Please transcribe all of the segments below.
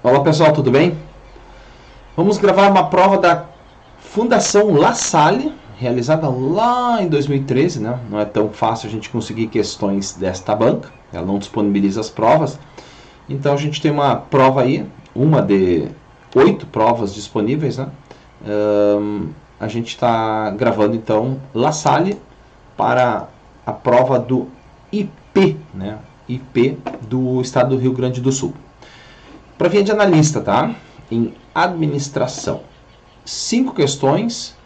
Olá pessoal, tudo bem? Vamos gravar uma prova da Fundação La Salle, realizada lá em 2013, né? Não é tão fácil a gente conseguir questões desta banca, ela não disponibiliza as provas. Então a gente tem uma prova aí, uma de 8 provas disponíveis, né? A gente está gravando então La Salle para a prova do IP, né? IP do estado do Rio Grande do Sul. Provinha de analista, tá? Em administração. 5 questões,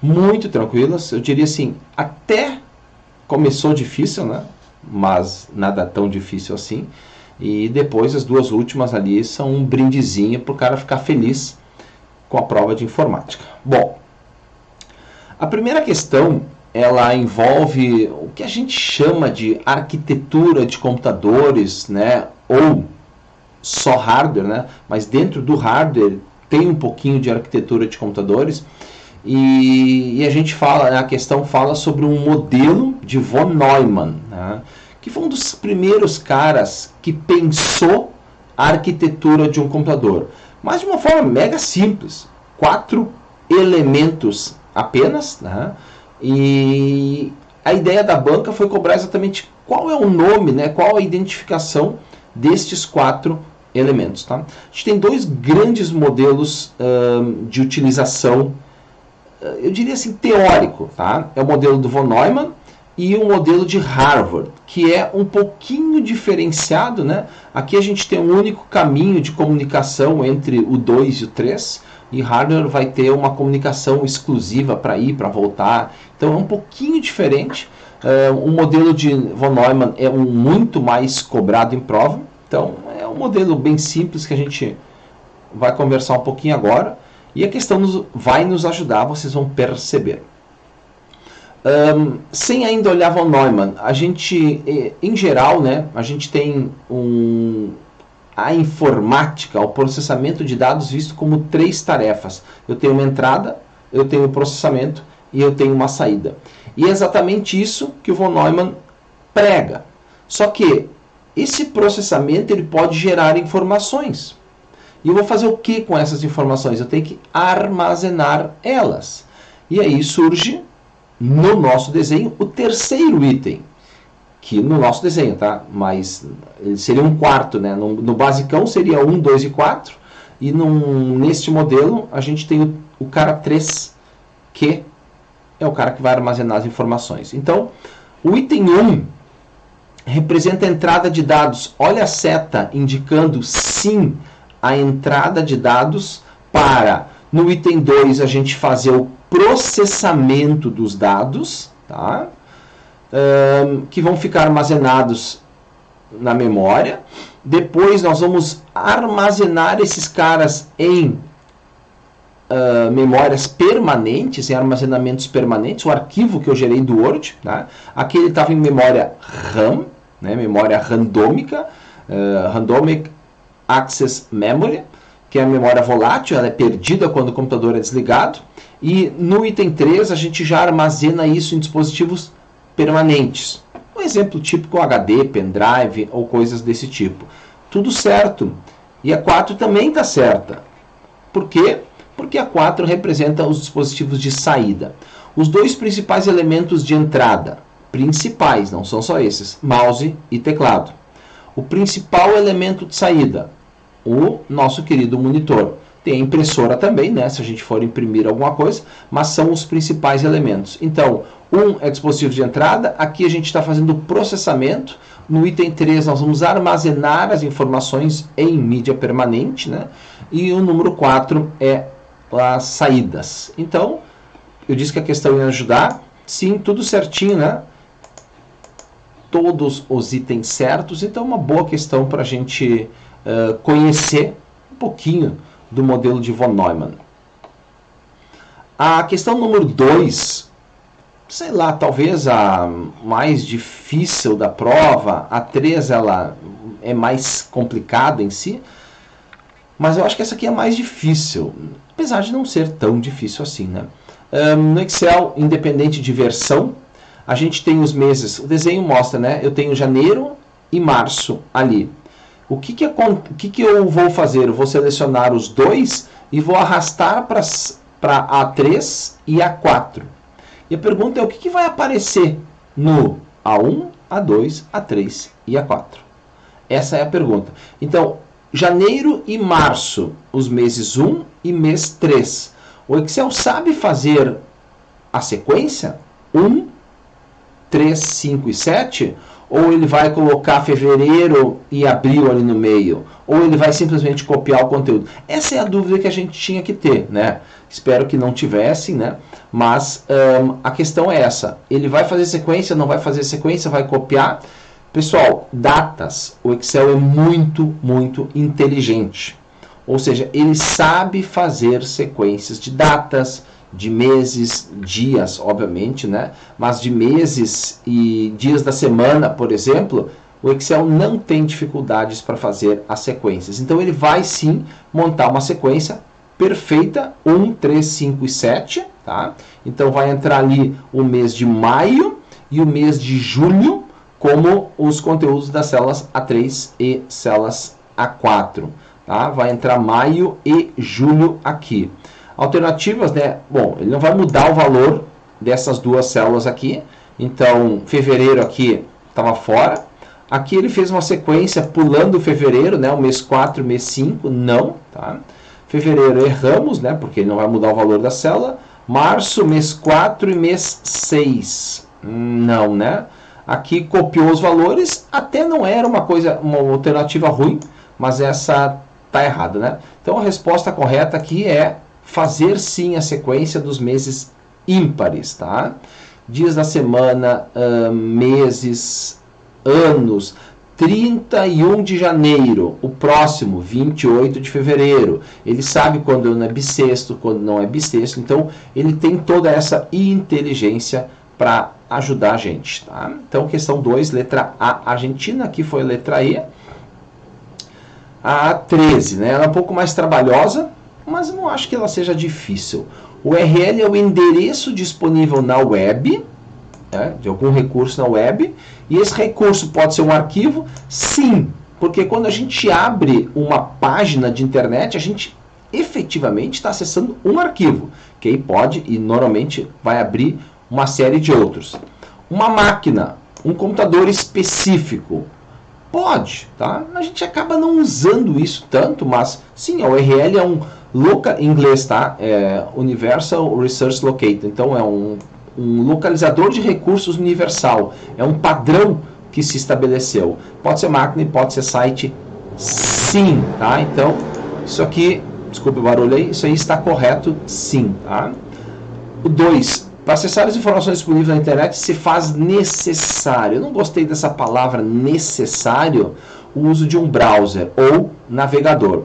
muito tranquilas. Eu diria assim, até começou difícil, né? Mas nada tão difícil assim. E depois as duas últimas ali são um brindezinho para o cara ficar feliz com a prova de informática. Bom, a primeira questão, ela envolve o que a gente chama de arquitetura de computadores, né? Ou só hardware, né? Mas dentro do hardware tem um pouquinho de arquitetura de computadores e a gente fala, né, a questão fala sobre um modelo de von Neumann, né, que foi um dos primeiros caras que pensou a arquitetura de um computador, mas de uma forma mega simples, 4 elementos apenas, né, e a ideia da banca foi cobrar exatamente qual é o nome, né, qual a identificação destes 4 elementos. Tá? A gente tem 2 grandes modelos de utilização, eu diria assim, teórico. Tá? É o modelo do von Neumann e o modelo de Harvard, que é um pouquinho diferenciado. Né? Aqui a gente tem um único caminho de comunicação entre o 2 e o 3, e Harvard vai ter uma comunicação exclusiva para ir, para voltar. Então é um pouquinho diferente. O modelo de von Neumann é muito mais cobrado em prova. Então, é um modelo bem simples que a gente vai conversar um pouquinho agora. E a questão vai nos ajudar, vocês vão perceber. Sem ainda olhar von Neumann, a gente, em geral, né, a gente tem a informática, o processamento de dados visto como 3 tarefas. Eu tenho uma entrada, eu tenho um processamento e eu tenho uma saída. E é exatamente isso que o von Neumann prega. Só que esse processamento ele pode gerar informações. E eu vou fazer o que com essas informações? Eu tenho que armazenar elas. E aí surge, no nosso desenho, o terceiro item. Que no nosso desenho, tá? Mas seria um quarto, né? No basicão seria 1, 2 e 4. E neste modelo a gente tem o cara 3, que é o cara que vai armazenar as informações. Então, o item 1 representa a entrada de dados. Olha a seta indicando sim a entrada de dados para, no item 2, a gente fazer o processamento dos dados, tá? Que vão ficar armazenados na memória. Depois nós vamos armazenar esses caras em memórias permanentes, em armazenamentos permanentes, o arquivo que eu gerei do Word, tá? Aqui ele estava em memória RAM, né? Memória randômica, Random Access Memory, que é a memória volátil, ela é perdida quando o computador é desligado, e no item 3 a gente já armazena isso em dispositivos permanentes. Um exemplo típico, HD, pendrive ou coisas desse tipo. Tudo certo. E a 4 também está certa. Por quê? Porque a 4 representa os dispositivos de saída. Os 2 principais elementos de entrada, principais, não são só esses, mouse e teclado. O principal elemento de saída, o nosso querido monitor. Tem a impressora também, né, se a gente for imprimir alguma coisa, mas são os principais elementos. Então, é dispositivo de entrada, aqui a gente está fazendo o processamento. No item 3 nós vamos armazenar as informações em mídia permanente, né? E o número 4 é as saídas. Então, eu disse que a questão ia ajudar. Sim, tudo certinho, né? Todos os itens certos. Então, uma boa questão para a gente conhecer um pouquinho do modelo de von Neumann. A questão número 2, sei lá, talvez a mais difícil da prova. A 3 ela é mais complicada em si, mas eu acho que essa aqui é mais difícil, apesar de não ser tão difícil assim, né? No Excel, independente de versão, a gente tem os meses. O desenho mostra, né? Eu tenho janeiro e março ali. O que eu vou fazer? Eu vou selecionar os dois e vou arrastar para A3 e A4. E a pergunta é o que vai aparecer no A1, A2, A3 e A4? Essa é a pergunta. Então, janeiro e março, os meses 1 e mês 3. O Excel sabe fazer a sequência 1, 3, 5 e 7? Ou ele vai colocar fevereiro e abril ali no meio? Ou ele vai simplesmente copiar o conteúdo? Essa é a dúvida que a gente tinha que ter, né? Espero que não tivessem, né? Mas a questão é essa. Ele vai fazer sequência, não vai fazer sequência, vai copiar? Pessoal, datas. O Excel é muito, muito inteligente. Ou seja, ele sabe fazer sequências de datas, de meses, dias, obviamente, né? Mas de meses e dias da semana, por exemplo, o Excel não tem dificuldades para fazer as sequências. Então ele vai sim montar uma sequência perfeita, 1, 3, 5 e 7, tá? Então vai entrar ali o mês de maio e o mês de julho como os conteúdos das células A3 e células A4, tá? Vai entrar maio e julho aqui. Alternativas, né? Bom, ele não vai mudar o valor dessas duas células aqui. Então, fevereiro aqui estava fora. Aqui ele fez uma sequência pulando fevereiro, né? O mês 4 e o mês 5, não, tá? Fevereiro erramos, né? Porque ele não vai mudar o valor da célula. Março, mês 4 e mês 6, não, né? Aqui copiou os valores, até não era uma alternativa ruim, mas essa tá errada, né? Então a resposta correta aqui é fazer sim a sequência dos meses ímpares, tá? Dias da semana, meses, anos. 31 de janeiro, o próximo, 28 de fevereiro. Ele sabe quando não é bissexto, quando não é bissexto. Então, ele tem toda essa inteligência para ajudar a gente, tá? Então, questão 2, letra A, Argentina. Aqui foi a letra E. A 13, né? Ela é um pouco mais trabalhosa, mas eu não acho que ela seja difícil. O URL é o endereço disponível na web, né, de algum recurso na web, e esse recurso pode ser um arquivo? Sim, porque quando a gente abre uma página de internet, a gente efetivamente está acessando um arquivo, que aí pode e normalmente vai abrir uma série de outros. Uma máquina, um computador específico, pode, tá? A gente acaba não usando isso tanto, mas sim, a URL é um em inglês, tá? É Universal Resource Locator. Então é um localizador de recursos universal. É um padrão que se estabeleceu. Pode ser máquina e pode ser site, sim, tá? Então, isso aqui, desculpe o barulho aí, isso aí está correto, sim, tá? O 2. Para acessar as informações disponíveis na internet se faz necessário. Eu não gostei dessa palavra necessário, o uso de um browser ou navegador.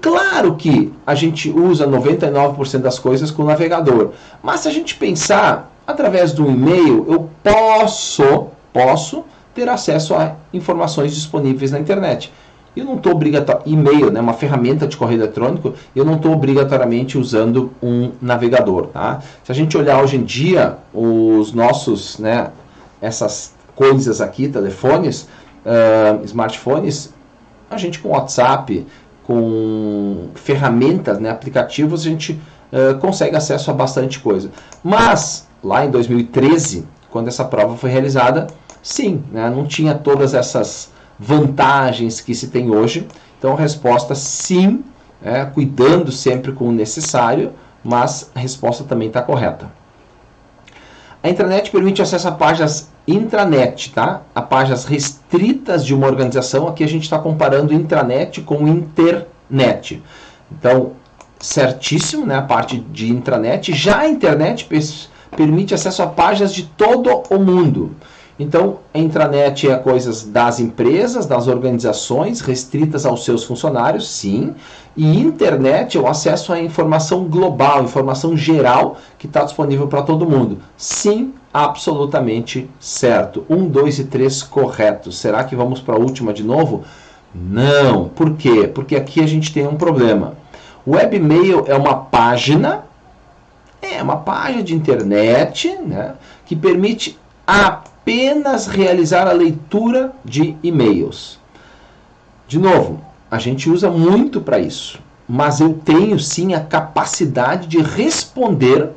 Claro que a gente usa 99% das coisas com o navegador, mas se a gente pensar, através do e-mail, eu posso ter acesso a informações disponíveis na internet. Eu não estou obrigatoriamente, e-mail, né, uma ferramenta de correio eletrônico, eu não estou obrigatoriamente usando um navegador. Tá? Se a gente olhar hoje em dia, os nossos, né, essas coisas aqui, telefones, smartphones, a gente com WhatsApp, com ferramentas, né, aplicativos, a gente consegue acesso a bastante coisa. Mas, lá em 2013, quando essa prova foi realizada, sim, né, não tinha todas essas vantagens que se tem hoje. Então, a resposta sim, cuidando sempre com o necessário, mas a resposta também está correta. A intranet permite acesso a páginas intranet, tá? A páginas restritas de uma organização. Aqui a gente está comparando intranet com internet. Então, certíssimo, né? A parte de intranet. Já a internet permite acesso a páginas de todo o mundo. Então, a intranet é coisas das empresas, das organizações, restritas aos seus funcionários, sim. E internet é o acesso à informação global, informação geral, que está disponível para todo mundo. Sim, absolutamente certo. 1, 2 e 3 corretos. Será que vamos para a última de novo? Não. Por quê? Porque aqui a gente tem um problema. O webmail é uma página de internet, né, que permite apenas realizar a leitura de e-mails. De novo, a gente usa muito para isso, mas eu tenho sim a capacidade de responder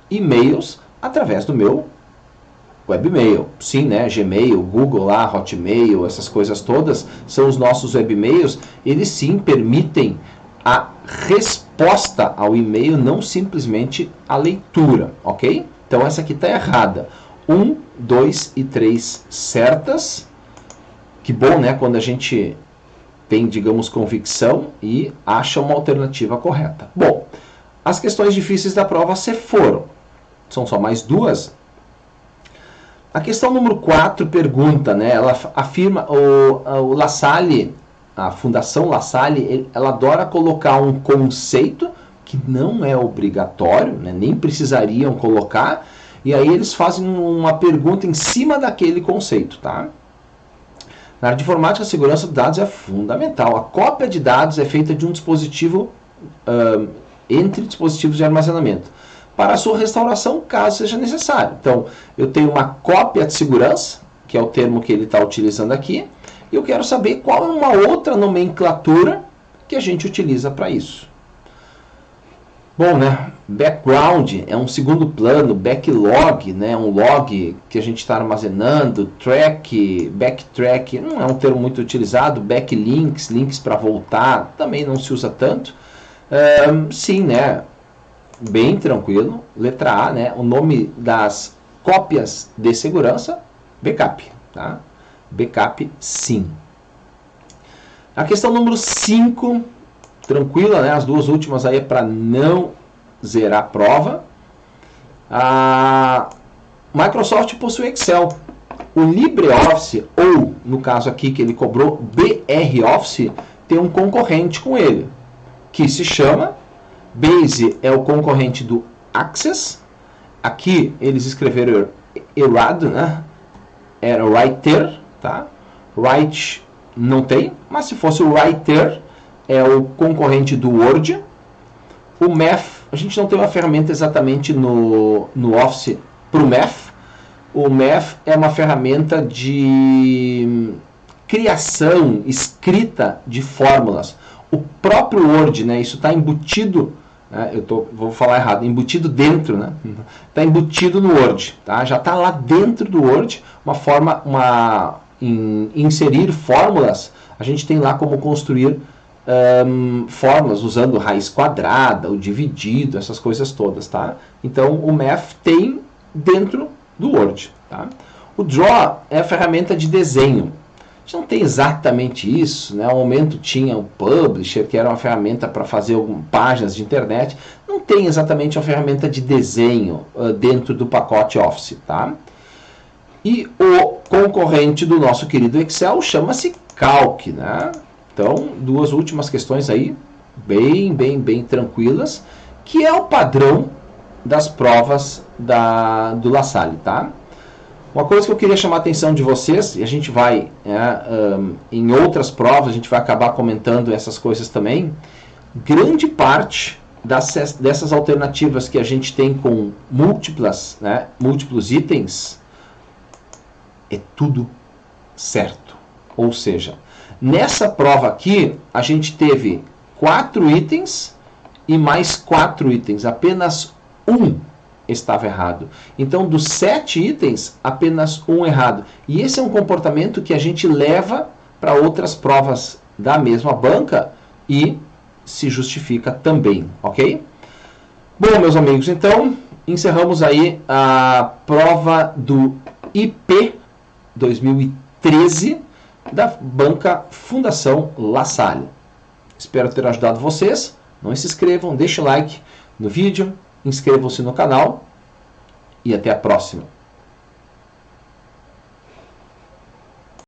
e-mails através do meu webmail. Sim, né? Gmail, Google lá, Hotmail, essas coisas todas são os nossos webmails. Eles sim permitem a resposta ao e-mail, não simplesmente a leitura, ok? Então essa aqui está errada. 1, 2 e 3 certas. Que bom, né? Quando a gente tem, digamos, convicção e acha uma alternativa correta. Bom, as questões difíceis da prova se foram. São só mais duas. A questão número 4 pergunta, né? Ela afirma, o La Salle, a Fundação La Salle, ela adora colocar um conceito que não é obrigatório, né? Nem precisariam colocar, e aí eles fazem uma pergunta em cima daquele conceito, tá? Na área de informática, a segurança dos dados é fundamental. A cópia de dados é feita de um dispositivo entre dispositivos de armazenamento, para a sua restauração, caso seja necessário. Então, eu tenho uma cópia de segurança, que é o termo que ele está utilizando aqui, e eu quero saber qual é uma outra nomenclatura que a gente utiliza para isso. Bom, né? Background é um segundo plano, backlog, né? Um log que a gente está armazenando, track, backtrack, não é um termo muito utilizado, backlinks, links para voltar, também não se usa tanto. Sim, né? Bem tranquilo. Letra A, né? O nome das cópias de segurança, backup, tá? Backup, sim. A questão número 5, tranquila, né? As duas últimas aí é para não zerar a prova. A Microsoft possui Excel. O LibreOffice, ou no caso aqui que ele cobrou, BR Office, tem um concorrente com ele, que se chama Base, é o concorrente do Access. Aqui eles escreveram errado, né? Era Writer, tá? Write não tem, mas se fosse o Writer, é o concorrente do Word. O Math, a gente não tem uma ferramenta exatamente no Office para o Math. O Math é uma ferramenta de criação, escrita de fórmulas. O próprio Word, né, isso está embutido, né, vou falar errado, embutido dentro, né? Está embutido no Word, tá? Já está lá dentro do Word, inserir fórmulas. A gente tem lá como construir fórmulas usando raiz quadrada, o dividido, essas coisas todas, tá? Então o Math tem dentro do Word, tá? O Draw é a ferramenta de desenho. A gente não tem exatamente isso, né? Ao momento tinha o Publisher, que era uma ferramenta para fazer páginas de internet. Não tem exatamente uma ferramenta de desenho dentro do pacote Office, tá? E o concorrente do nosso querido Excel chama-se Calc, né? Então, duas últimas questões aí, bem tranquilas, que é o padrão das provas do La Salle, tá? Uma coisa que eu queria chamar a atenção de vocês, e a gente vai, em outras provas, a gente vai acabar comentando essas coisas também, grande parte dessas alternativas que a gente tem com múltiplos itens, é tudo certo. Ou seja, nessa prova aqui, a gente teve 4 itens e mais 4 itens. Apenas um estava errado. Então, dos 7 itens, apenas um errado. E esse é um comportamento que a gente leva para outras provas da mesma banca e se justifica também, ok? Bom, meus amigos, então, encerramos aí a prova do IP 2013 da banca Fundação La Salle. Espero ter ajudado vocês. Não se inscrevam, deixem o like no vídeo, inscrevam-se no canal e até a próxima.